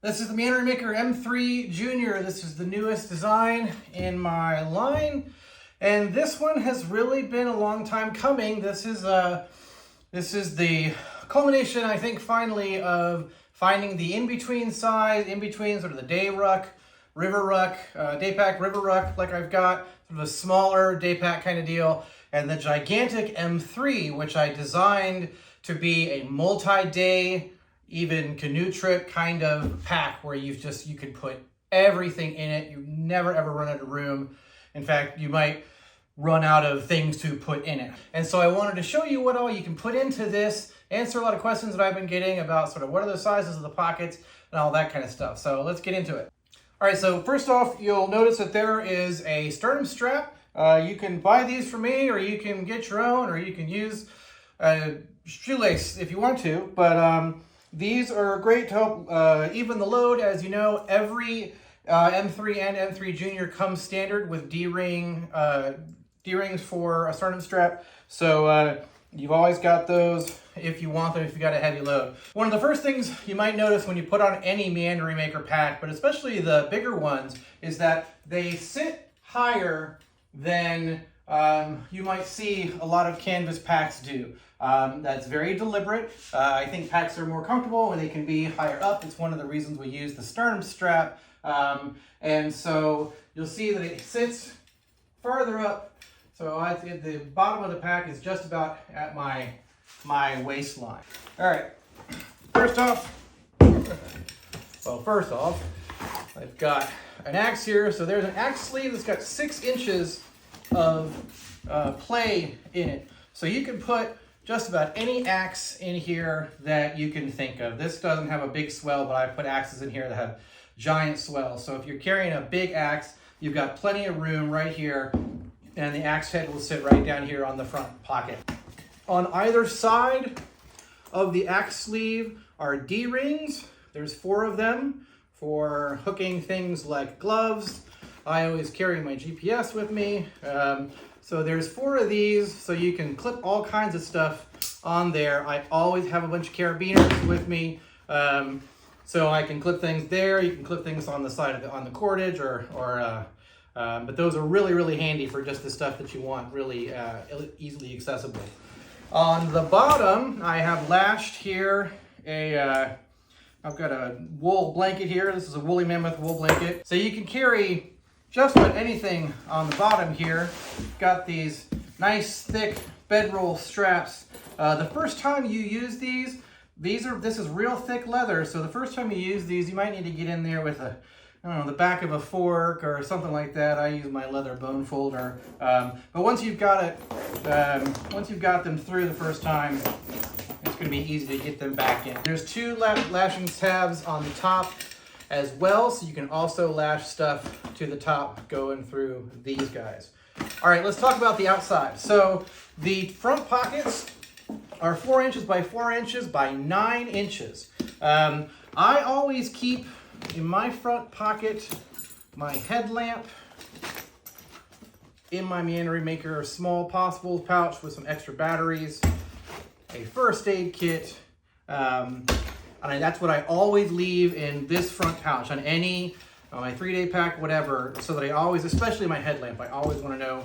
This is the Meandering Maker M3 Junior. This is the newest design in my line, and this one has really been a long time coming. This is the culmination, I think, finally of finding the in-between size, in-between sort of the day ruck, river ruck, day pack river ruck like I've got, sort of a smaller day pack kind of deal, and the gigantic M3, which I designed to be a multi-day, even canoe trip kind of pack where you could put everything in it. You never ever run out of room. In fact, you might run out of things to put in it. And so I wanted to show you what all you can put into this, answer a lot of questions that I've been getting about sort of what are the sizes of the pockets and all that kind of stuff. So let's get into it. All right, so first off, you'll notice that there is a sternum strap. You can buy these from me, or you can get your own, or you can use shoelace if you want to, but these are great to help even the load. As you know, every M3 and M3 Junior comes standard with D-rings for a sternum strap. So you've always got those if you want them, if you got a heavy load. One of the first things you might notice when you put on any Meandering Maker pack, but especially the bigger ones, is that they sit higher than you might see a lot of canvas packs do. That's very deliberate. I think packs are more comfortable when they can be higher up. It's one of the reasons we use the sternum strap. And so you'll see that it sits farther up. So the bottom of the pack is just about at my waistline. All right, first off, I've got an axe here. So there's an axe sleeve that's got 6 inches of play in it. So you can put just about any axe in here that you can think of. This doesn't have a big swell, but I put axes in here that have giant swells. So if you're carrying a big axe, you've got plenty of room right here, and the axe head will sit right down here on the front pocket. On either side of the axe sleeve are D-rings. There's 4 of them for hooking things like gloves. I always carry my GPS with me. So there's 4 of these, so you can clip all kinds of stuff on there. I always have a bunch of carabiners with me, so I can clip things there. You can clip things on the side of on the cordage, but those are really, really handy for just the stuff that you want, really easily accessible. On the bottom, I have lashed here I've got a wool blanket here. This is a woolly mammoth wool blanket. So you can carry just about anything on the bottom here. Got these nice thick bedroll straps. The first time you use these this is real thick leather. So the first time you use these, you might need to get in there with the back of a fork or something like that. I use my leather bone folder. But once you've got them through the first time, it's going to be easy to get them back in. There's 2 lashing tabs on the top as well, so you can also lash stuff to the top going through these guys. All right, let's talk about the outside. So the front pockets are 4 inches by 4 inches by 9 inches. I always keep in my front pocket my headlamp, in my Meandering Maker small possible pouch with some extra batteries, a first aid kit, and that's what I always leave in this front pouch on my 3-day pack, whatever, so that I always, especially my headlamp, I always want to know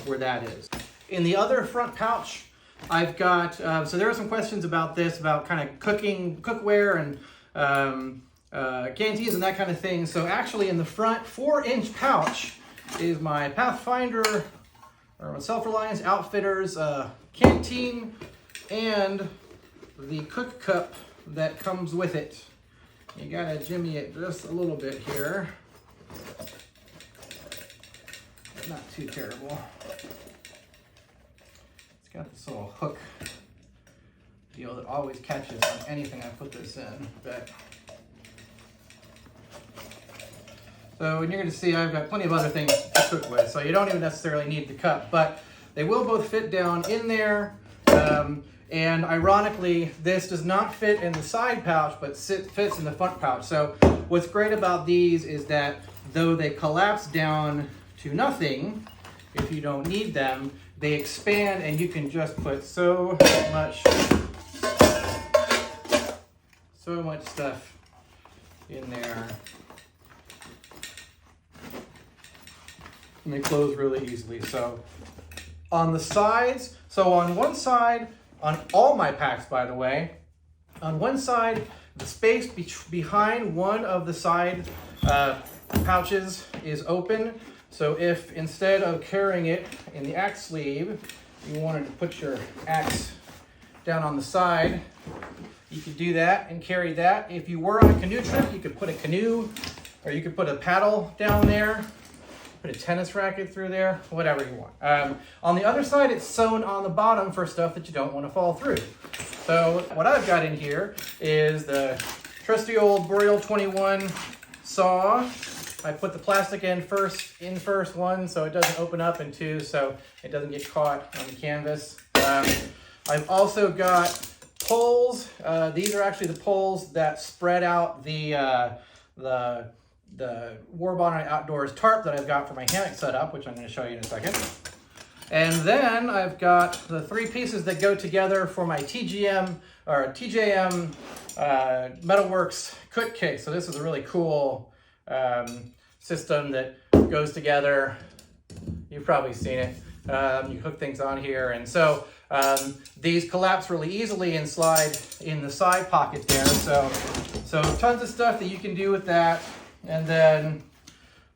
where that is. In the other front pouch, I've got, so there are some questions about this, about kind of cookware and canteens and that kind of thing. So actually in the front 4-inch pouch is my Pathfinder or my Self-Reliance Outfitters canteen and the cook cup that comes with it. You gotta jimmy it just a little bit here. Not too terrible. It's got this little hook deal that always catches on anything I put this in. So, and you're gonna see I've got plenty of other things to cook with, so you don't even necessarily need the cup, but they will both fit down in there. And ironically, this does not fit in the side pouch, but fits in the front pouch. So what's great about these is that though they collapse down to nothing, if you don't need them, they expand and you can just put so much stuff in there. And they close really easily. So on the sides, so on one side, on all my packs, by the way, on one side, the space behind one of the side pouches is open. So if instead of carrying it in the axe sleeve, you wanted to put your axe down on the side, you could do that and carry that. If you were on a canoe trip, you could put a canoe, or you could put a paddle down there, put a tennis racket through there, whatever you want. On the other side, it's sewn on the bottom for stuff that you don't want to fall through. So what I've got in here is the trusty old Boreal 21 saw. I put the plastic in first, one, so it doesn't open up, and two, so it doesn't get caught on the canvas. I've also got poles. These are actually the poles that spread out the War Bonnet Outdoors tarp that I've got for my hammock setup, which I'm going to show you in a second. And then I've got the 3 pieces that go together for my TJM Metalworks Cook Case. So this is a really cool system that goes together. You've probably seen it. You hook things on here, and so these collapse really easily and slide in the side pocket there. So tons of stuff that you can do with that. And then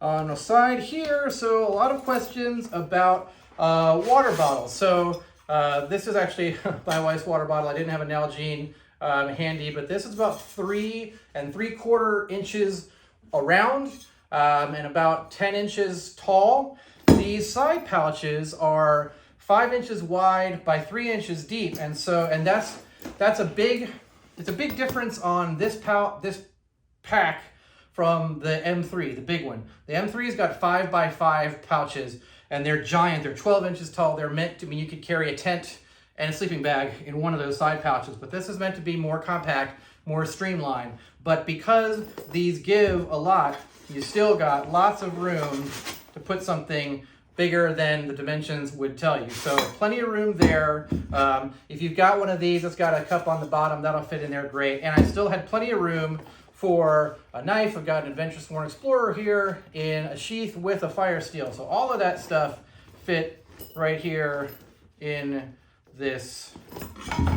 on the side here, so a lot of questions about water bottles. So this is actually my wife's water bottle. I didn't have an Nalgene handy, but this is about 3 3/4 inches around and about 10 inches tall. These side pouches are 5 inches wide by 3 inches deep, and that's a big difference on this pack from the M3, the big one. The M3's got 5 by 5 pouches, and they're giant. They're 12 inches tall. They're meant to mean you could carry a tent and a sleeping bag in one of those side pouches, but this is meant to be more compact, more streamlined. But because these give a lot, you still got lots of room to put something bigger than the dimensions would tell you. So plenty of room there. If you've got one of these that's got a cup on the bottom, that'll fit in there great. And I still had plenty of room for a knife. I've got an Adventurous Worn Explorer here in a sheath with a fire steel. So all of that stuff fit right here in this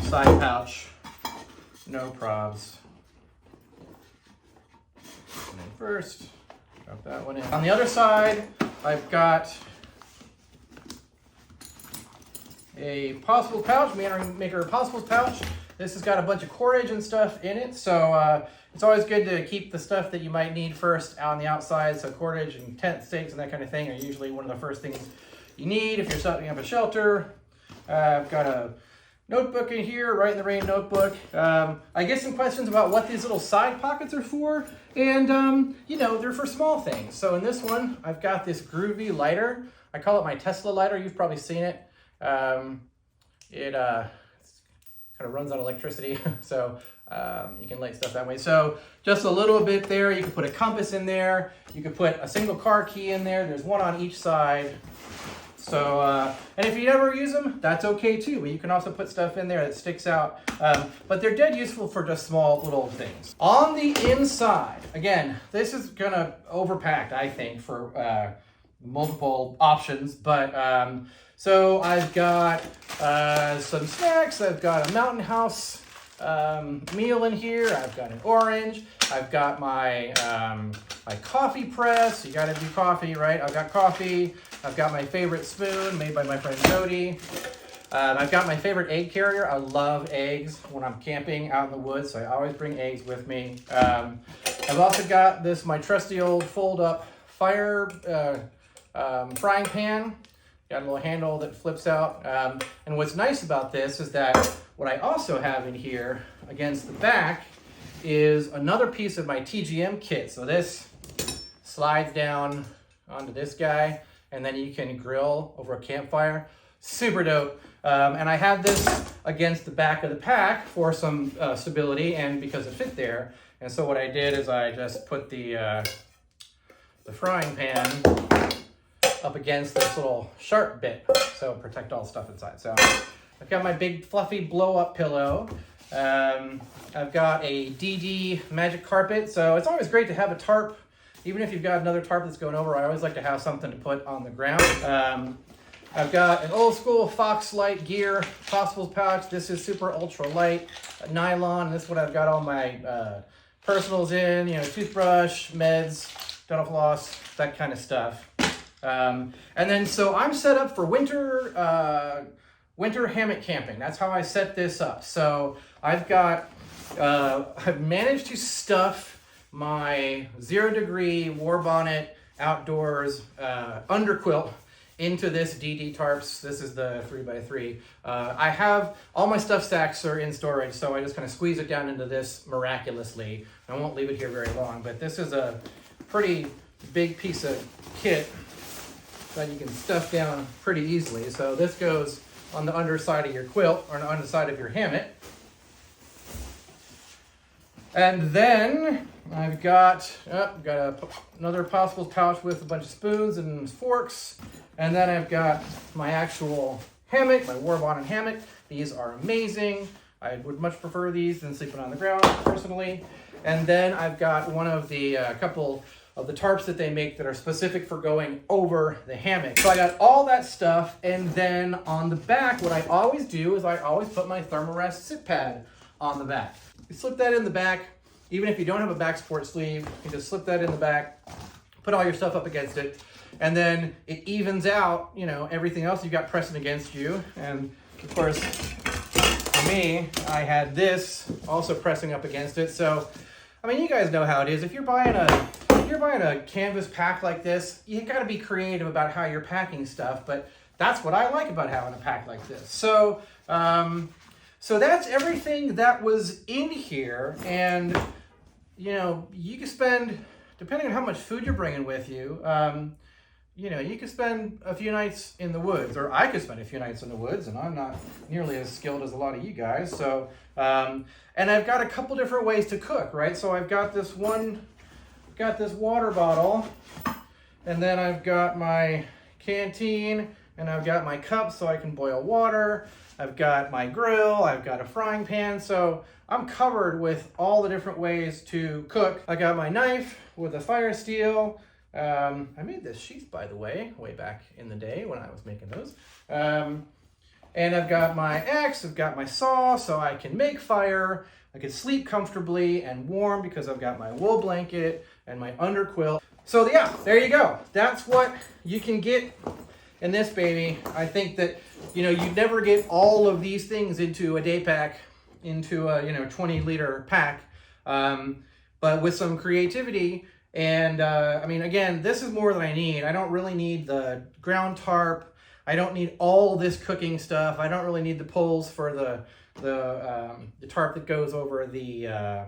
side pouch. No probs. And then first, drop that one in. On the other side, I've got a possible pouch, Meandering Maker Possibles pouch. This has got a bunch of cordage and stuff in it, so it's always good to keep the stuff that you might need first on the outside. So cordage and tent stakes and that kind of thing are usually one of the first things you need if you're setting up a shelter. I've got a notebook in here, Right in the Rain notebook. I get some questions about what these little side pockets are for, and you know, they're for small things. So in this one, I've got this groovy lighter. I call it my Tesla lighter. You've probably seen it. It kind of runs on electricity, so you can light stuff that way. So just a little bit there. You can put a compass in there. You can put a single car key in there. There's one on each side. So, and if you never use them, that's okay too. But you can also put stuff in there that sticks out. But they're dead useful for just small little things. On the inside, again, this is gonna overpacked, I think, for multiple options. But so I've got some snacks. I've got a Mountain House meal in here. I've got an orange. I've got my my coffee press. You got to do coffee, right? I've got coffee. I've got my favorite spoon made by my friend Jody. I've got my favorite egg carrier. I love eggs when I'm camping out in the woods, so I always bring eggs with me. I've also got this, my trusty old fold-up fire frying pan. Got a little handle that flips out. And what's nice about this is that what I also have in here against the back is another piece of my TGM kit. So this slides down onto this guy, and then you can grill over a campfire. Super dope. And I have this against the back of the pack for some stability and because it fit there. And so what I did is I just put the frying pan up against this little sharp bit, so protect all the stuff inside. So I've got my big fluffy blow up pillow. I've got a DD magic carpet, so it's always great to have a tarp. Even if you've got another tarp that's going over, I always like to have something to put on the ground. I've got an old school Fox Light Gear Possibles pouch. This is super ultra light nylon. This is what I've got all my personals in, you know, toothbrush, meds, dental floss, that kind of stuff. And then, so I'm set up for winter hammock camping. That's how I set this up. So I've managed to stuff my 0 degree war bonnet outdoors underquilt into this DD tarps. This is the 3x3. I have all my stuff stacks are in storage, so I just kind of squeeze it down into this miraculously. I won't leave it here very long, but this is a pretty big piece of kit that you can stuff down pretty easily. So this goes on the underside of your quilt or on the underside of your hammock. And then I've got, another Possibles pouch with a bunch of spoons and forks. And then I've got my actual hammock, my war bonnet hammock. These are amazing. I would much prefer these than sleeping on the ground, personally. And then I've got one of the couple of the tarps that they make that are specific for going over the hammock. So I got all that stuff, and then on the back, what I always do is I always put my Thermarest sit pad on the back. You slip that in the back. Even if you don't have a back support sleeve, you just slip that in the back, put all your stuff up against it, and then it evens out, you know, everything else you've got pressing against you. And of course, for me, I had this also pressing up against it. So, I mean, you guys know how it is. If you're buying a canvas pack like this, you got to be creative about how you're packing stuff. But that's what I like about having a pack like this. So, so that's everything that was in here. And, you know, you can spend, depending on how much food you're bringing with you, you know, you could spend a few nights in the woods, or I could spend a few nights in the woods, and I'm not nearly as skilled as a lot of you guys. So, and I've got a couple different ways to cook, right? So I've got this water bottle, and then I've got my canteen, and I've got my cup so I can boil water. I've got my grill, I've got a frying pan, so I'm covered with all the different ways to cook. I got my knife with a fire steel. I made this sheath, by the way, way back in the day when I was making those. And I've got my axe, I've got my saw, so I can make fire. I can sleep comfortably and warm because I've got my wool blanket and my underquilt. So yeah, there you go. That's what you can get in this baby. I think that, you know, you'd never get all of these things into a day pack, into a, you know, 20-liter pack, but with some creativity. And I mean, again, this is more than I need. I don't really need the ground tarp. I don't need all this cooking stuff. I don't really need the poles for the tarp that goes over the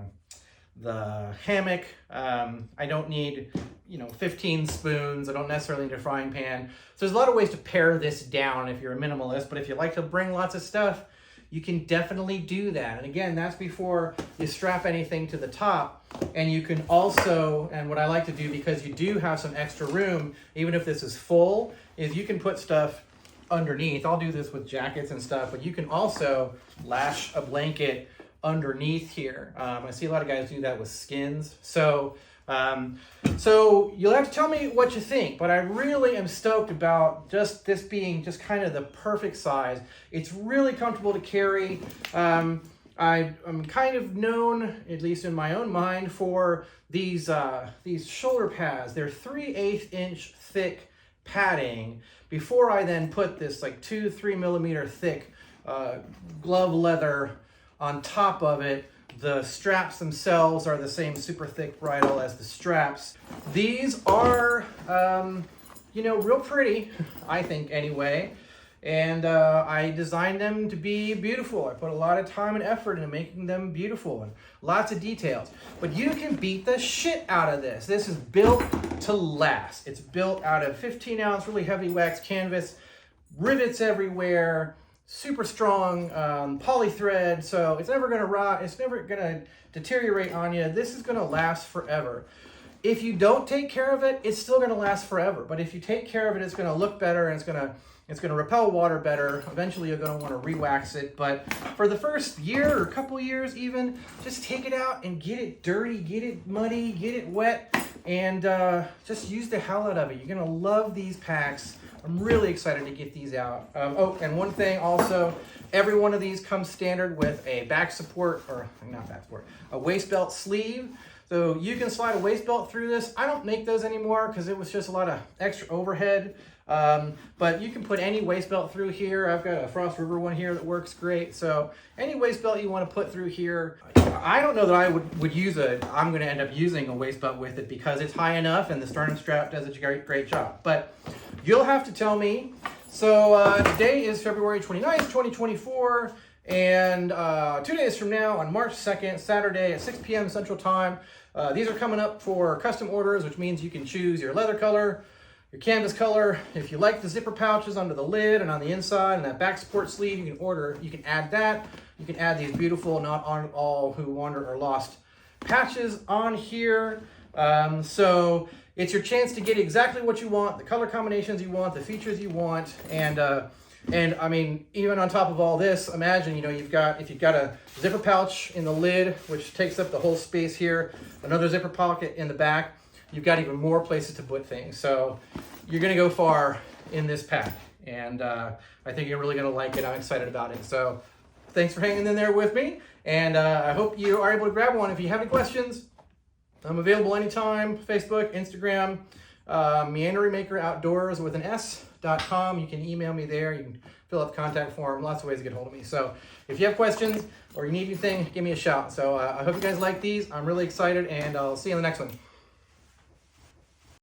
hammock. I don't need, you know, 15 spoons. I don't necessarily need a frying pan. So there's a lot of ways to pare this down if you're a minimalist, but if you like to bring lots of stuff, you can definitely do that. And again, that's before you strap anything to the top. And you can also, and what I like to do, because you do have some extra room, even if this is full, is you can put stuff underneath. I'll do this with jackets and stuff, but you can also lash a blanket underneath here. I see a lot of guys do that with skins. So you'll have to tell me what you think, but I really am stoked about just this being just kind of the perfect size. It's really comfortable to carry. I'm kind of known, at least in my own mind, for these shoulder pads. They're 3/8 inch thick padding. Before I then put this like 2-3 millimeter thick glove leather on top of it. The straps themselves are the same super thick bridle as the straps. These are, you know, real pretty, I think anyway. And I designed them to be beautiful. I put a lot of time and effort into making them beautiful and lots of details. But you can beat the shit out of this. This is built to last. It's built out of 15-ounce really heavy wax canvas, rivets everywhere, super strong poly thread, so it's never gonna rot, it's never gonna deteriorate on you. This is gonna last forever. If you don't take care of it, it's still gonna last forever. But if you take care of it, it's gonna look better and it's gonna It's going to repel water better. Eventually you're going to want to re-wax it, but for the first year or couple years even, just take it out and get it dirty, get it muddy, get it wet, and just use the hell out of it. You're going to love these packs. I'm really excited to get these out. Oh, and one thing also, every one of these comes standard with a back support, or not back support, a waist belt sleeve. So you can slide a waist belt through this. I don't make those anymore because it was just a lot of extra overhead. But you can put any waist belt through here. I've got a Frost River one here that works great. So any waist belt you want to put through here. I don't know that I would use I'm going to end up using a waist belt with it because it's high enough and the sternum strap does a great job. But you'll have to tell me. So today is February 29th, 2024. And 2 days from now, on March 2nd, Saturday at 6 p.m. Central Time, these are coming up for custom orders, which means you can choose your leather color, your canvas color. If you like the zipper pouches under the lid and on the inside and that back support sleeve, you can add that. You can add these beautiful Not All Who Wander Are Lost patches on here. So it's your chance to get exactly what you want, the color combinations you want, the features you want, and I mean, even on top of all this, imagine, if you've got a zipper pouch in the lid, which takes up the whole space here, another zipper pocket in the back, you've got even more places to put things. So you're going to go far in this pack, and I think you're really going to like it. I'm excited about it. So thanks for hanging in there with me, and I hope you are able to grab one. If you have any questions, I'm available anytime. Facebook, Instagram, Meandering Maker Outdoors with an S.com. You can email me there. You can fill out the contact form. Lots of ways to get hold of me. So if you have questions or you need anything, give me a shout. So I hope you guys like these. I'm really excited, and I'll see you in the next one.